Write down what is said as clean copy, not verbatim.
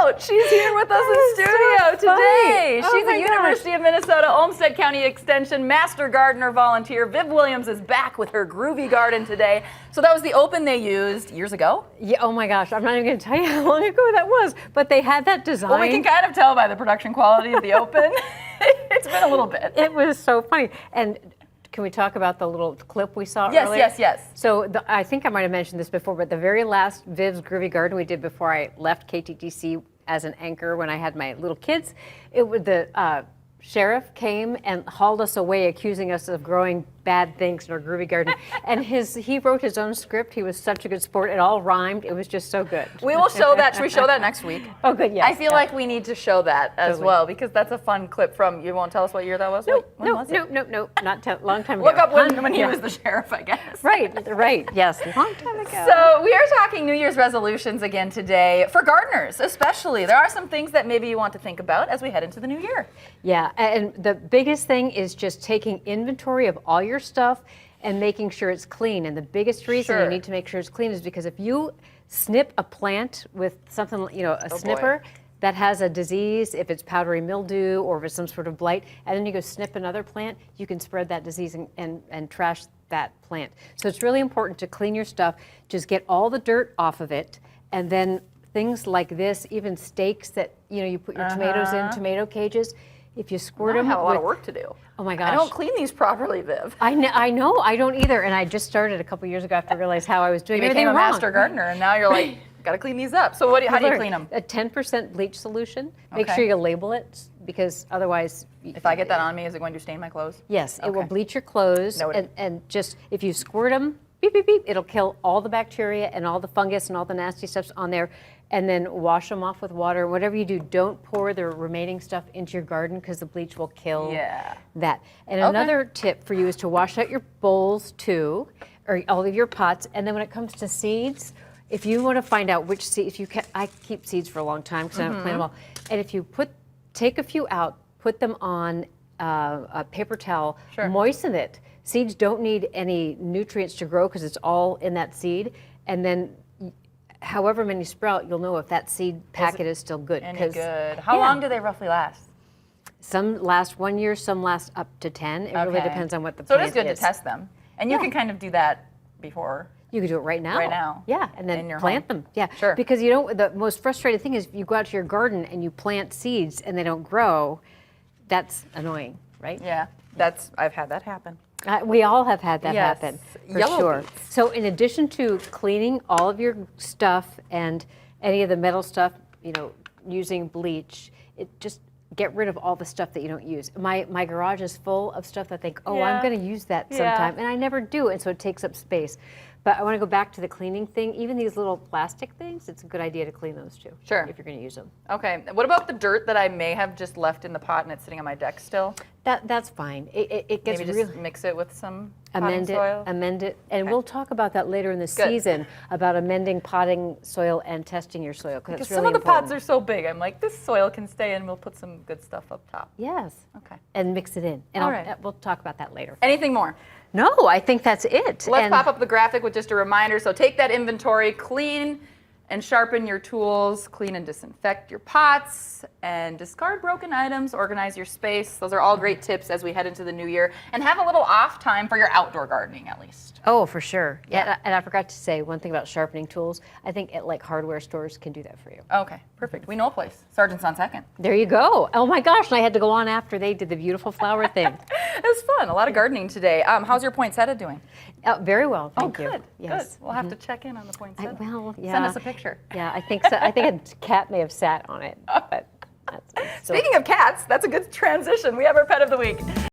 out. She's here with us in studio today. Oh She's my a University of Minnesota Olmsted County Extension Master Gardener volunteer. Viv Williams is back with her Groovy Garden today. So that was the open they used years ago? Yeah, oh my gosh, I'm not even going to tell you how long ago that was, but they had that design. Well, we can kind of tell by the production quality of the open. It's been a little bit. It was so funny. And can we talk about the little clip we saw Yes, earlier? yes. So I think I might have mentioned this before, but the very last Viv's Groovy Garden we did before I left KTTC as an anchor when I had my little kids, it was the sheriff came and hauled us away, accusing us of growing bad things in our Groovy Garden. And he wrote his own script. He was such a good sport. It all rhymed. It was just so good. We will show that. Should we show that next week? Oh, good, yes. I feel like we need to show that as well, because that's a fun clip from, you won't tell us what year that was? No, not long time ago. Look up when he was the sheriff, I guess. Right, yes, long time ago. So we are talking New Year's resolutions again today, for gardeners especially. There are some things that maybe you want to think about as we head into the new year. Yeah, and the biggest thing is just taking inventory of all your stuff and making sure it's clean. And the biggest reason you need to make sure it's clean is because if you snip a plant with something, a snipper that has a disease, if it's powdery mildew or if it's some sort of blight, and then you go snip another plant, you can spread that disease and trash that plant. So it's really important to clean your stuff, just get all the dirt off of it, and then things like this, even steaks that you put your tomatoes in, tomato cages, if you squirt them, I have a lot of work to do. Oh my gosh. I don't clean these properly, Viv. I know, I don't either. And I just started a couple years ago after I realized how I was doing You everything became a wrong. master gardener, and now you're like, gotta clean these up. So how do you clean them? A 10% bleach solution. Make Okay. sure you label it, because otherwise... If I get that on me, is it going to stain my clothes? Yes, it will bleach your clothes. Noted. And just, if you squirt them, beep, beep, beep, it'll kill all the bacteria and all the fungus and all the nasty stuff on there. And then wash them off with water. Whatever you do, don't pour the remaining stuff into your garden, because the bleach will kill that. And another tip for you is to wash out your bowls too, or all of your pots. And then when it comes to seeds, if you want to find out which seeds, I keep seeds for a long time because I don't plant them all. And if you take a few out, put them on a paper towel, moisten it. Seeds don't need any nutrients to grow because it's all in that seed. And then however many sprout, you'll know if that seed packet is still good. Good. How long do they roughly last? Some last 1 year, some last up to 10. It really depends on what the So plant it is good is. to test them. And you can kind of do that before. You can do it right now. Right now. Yeah, and then in your plant home. them. Yeah, Sure. because the most frustrating thing is if you go out to your garden and you plant seeds and they don't grow, that's annoying, right? Yeah, I've had that happen. We all have had that Yes. happen, for Yellow sure. beets. So in addition to cleaning all of your stuff and any of the metal stuff, using bleach, just get rid of all the stuff that you don't use. My garage is full of stuff that I think, I'm going to use that sometime, and I never do, and so it takes up space. But I want to go back to the cleaning thing. Even these little plastic things, it's a good idea to clean those too. Sure. If you're going to use them. Okay. What about the dirt that I may have just left in the pot and it's sitting on my deck still? That's fine. It gets Maybe just mix it with some potting soil? Amend it, and we'll talk about that later in the season about amending potting soil and testing your soil, because it's really some of the important. pots are so big. I'm like, this soil can stay, and we'll put some good stuff up top. Yes. Okay. And mix it in. And All right. we'll talk about that later. Anything more? No, I think that's it. Let's pop up the graphic with just a reminder. So take that inventory, clean and sharpen your tools, clean and disinfect your pots, and discard broken items, organize your space. Those are all great tips as we head into the new year. And have a little off time for your outdoor gardening, at least. Oh, for sure. Yeah, and I forgot to say one thing about sharpening tools. I think hardware stores can do that for you. Okay, perfect. We know a place. Sergeant's on Second. There you go. Oh my gosh, and I had to go on after they did the beautiful flower thing. It was fun. A lot of gardening today. How's your poinsettia doing? Very well, thank you. Good. Yes. Good. We'll have to check in on the poinsettia. Yeah. Send us a picture. Yeah, I think so. I think a cat may have sat on it. But Speaking of cats, that's a good transition. We have our pet of the week.